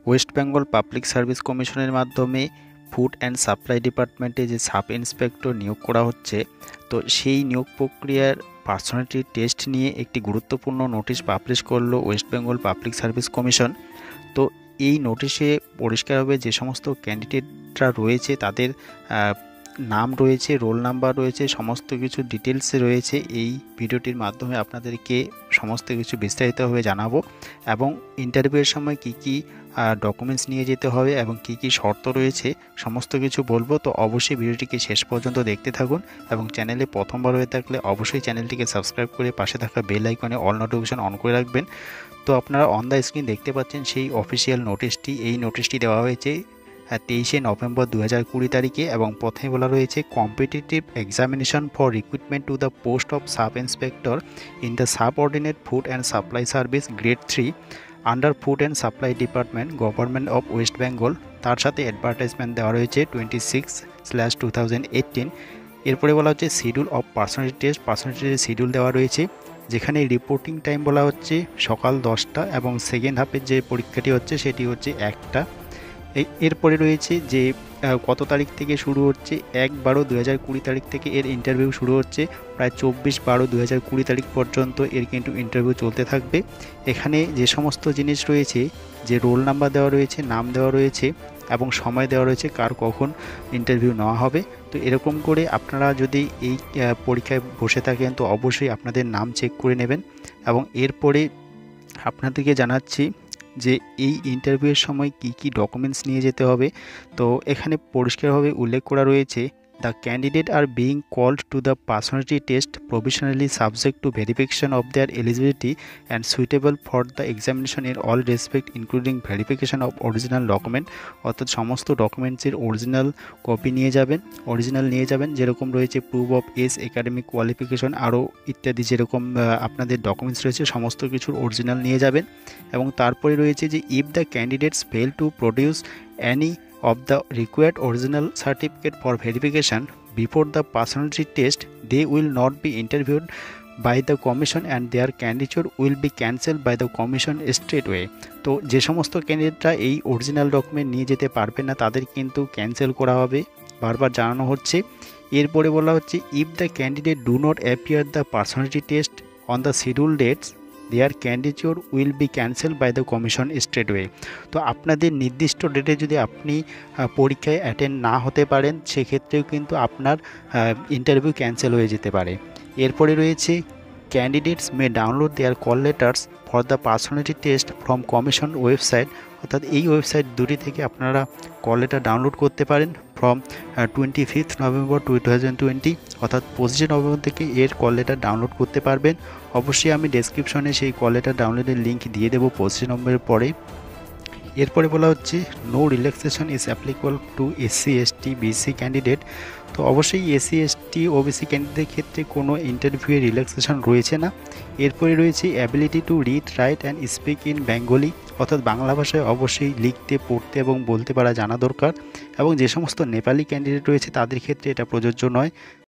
West Bengal public service কমিশনের মাধ্যমে food and supply ডিপার্টমেন্টে যে সাব ইন্সপেক্টর নিয়োগ করা হচ্ছে, তো সেই নিয়োগ প্রক্রিয়ার পার্সোনালিটি টেস্ট নিয়ে একটি গুরুত্বপূর্ণ নোটিশ পাবলিশ করলো West Bengal public service commission. তো এই নোটিশে পরিষ্কারভাবে যে সমস্ত ক্যান্ডিডেটরা রয়েছে তাদের নাম রয়েছে, রোল নাম্বার রয়েছে, সমস্ত কিছু ডিটেলসে রয়েছে। এই ভিডিওটির মাধ্যমে আপনাদেরকে সমস্ত কিছু বিস্তারিতভাবে জানাবো এবং ইন্টারভিউয়ের সময় কি কি ডকুমেন্টস নিয়ে যেতে হবে এবং কি কি শর্ত রয়েছে সমস্ত কিছু বলবো। তো অবশ্যই ভিডিওটিকে শেষ পর্যন্ত দেখতে থাকুন এবং চ্যানেলে প্রথমবার হয়ে থাকলে অবশ্যই চ্যানেলটিকে সাবস্ক্রাইব করে পাশে থাকা বেল আইকনে অল নোটিফিকেশন অন করে রাখবেন। তো আপনারা অন দ্য স্ক্রিন দেখতে পাচ্ছেন সেই অফিসিয়াল নোটিশটি। এই নোটিশটি দেওয়া হয়েছে 23শে নভেম্বর 2020 তারিখে এবং প্রথমে বলা রয়েছে competitive examination for recruitment to the post of sub inspector in the subordinate food and supply service grade 3 under food and supply department government of West Bengal. তার সাথে অ্যাডভার্টাইজমেন্ট দেওয়া রয়েছে 26/2018। এরপরে বলা হচ্ছে schedule of personality test. Personality schedule দেওয়া রয়েছে, যেখানে রিপোর্টিং টাইম বলা হচ্ছে সকাল 10টা এবং সেকেন্ড হাফের যে পরীক্ষাটি হচ্ছে সেটি হচ্ছে 1টা। এরপরে রয়েছে যে কত তারিখ থেকে শুরু হচ্ছে, 1/12/2020 তারিখ থেকে এর ইন্টারভিউ শুরু হচ্ছে, প্রায় 24/12/2020 তারিখ পর্যন্ত এর কিন্তু ইন্টারভিউ চলতে থাকবে। এখানে যে সমস্ত জিনিস রয়েছে, যে রোল নাম্বার দেওয়া রয়েছে, নাম দেওয়া রয়েছে এবং সময় দেওয়া রয়েছে কার কখন ইন্টারভিউ নেওয়া হবে। তো এরকম করে আপনারা যদি এই পরীক্ষায় বসে থাকেন তো অবশ্যই আপনাদের নাম চেক করে নেবেন। এবং এরপরে আপনাদেরকে জানাচ্ছি যে এই ইন্টারভিউয়ের সময় কি কি ডকুমেন্টস নিয়ে যেতে হবে। তো এখানে পরিষ্কারভাবে উল্লেখ করা রয়েছে, the candidate are being called to the personality test provisionally subject to verification of their eligibility and suitable for the examination in all respect including verification of original document. অর্থাৎ সমস্ত ডকুমেন্টসের অরিজিনাল কপি নিয়ে যাবেন, যেরকম রয়েছে proof of age, academic qualification আরও ইত্যাদি, যেরকম আপনাদের ডকুমেন্টস রয়েছে সমস্ত কিছুর অরিজিনাল নিয়ে যাবেন। এবং তারপরে রয়েছে যে if the candidates fail to produce any of the required original certificate for verification before the personality test, they will not be interviewed by the commission and their candidature will be cancelled by the commission straightway। তো যে সমস্ত ক্যান্ডিডেটরা এই original document নিয়ে যেতে পারবে না তাদের কিন্তু ক্যান্সেল করা হবে, বারবার জানানো হচ্ছে। এরপরে বলা হচ্ছে if the candidate do not appear the personality test on the schedule dates their candidature will be cancel by the commission straightway. তো আপনাদের নির্দিষ্ট ডেটে যদি আপনি পরীক্ষায় অ্যাটেন্ড না হতে পারেন সেক্ষেত্রেও কিন্তু আপনার ইন্টারভিউ ক্যান্সেল হয়ে যেতে পারে। এরপরে রয়েছে candidates may download their call letters for the personality test from commission website. অর্থাৎ এই ওয়েবসাইট দুটি থেকে আপনারা কল লেটার ডাউনলোড করতে পারেন ফ্রম 25 নভেম্বর 2020, অর্থাৎ 25শে নভেম্বর থেকে এর কল লেটার ডাউনলোড করতে পারবেন। অবশ্যই আমি ডেসক্রিপশনে সেই কল লেটার ডাউনলোডের লিঙ্ক দিয়ে দেবো 25শে নভেম্বরের পরে। এরপরে বলা হচ্ছে no relaxation is applicable to SC ST BC candidate. তো অবশ্যই এসসি এসটি ওবিসি ক্যান্ডিডেটের ক্ষেত্রে কোনো ইন্টারভিউয়ে রিল্যাক্সেশন রয়েছে না। এরপরে রয়েছে ability to read, right and speak in Bengali, অর্থাৎ বাংলা ভাষায় অবশ্যই লিখতে, পড়তে এবং বলতে পারা জানা দরকার। এবং যে সমস্ত নেপালি ক্যান্ডিডেট রয়েছে তাদের ক্ষেত্রে এটা প্রযোজ্য নয়।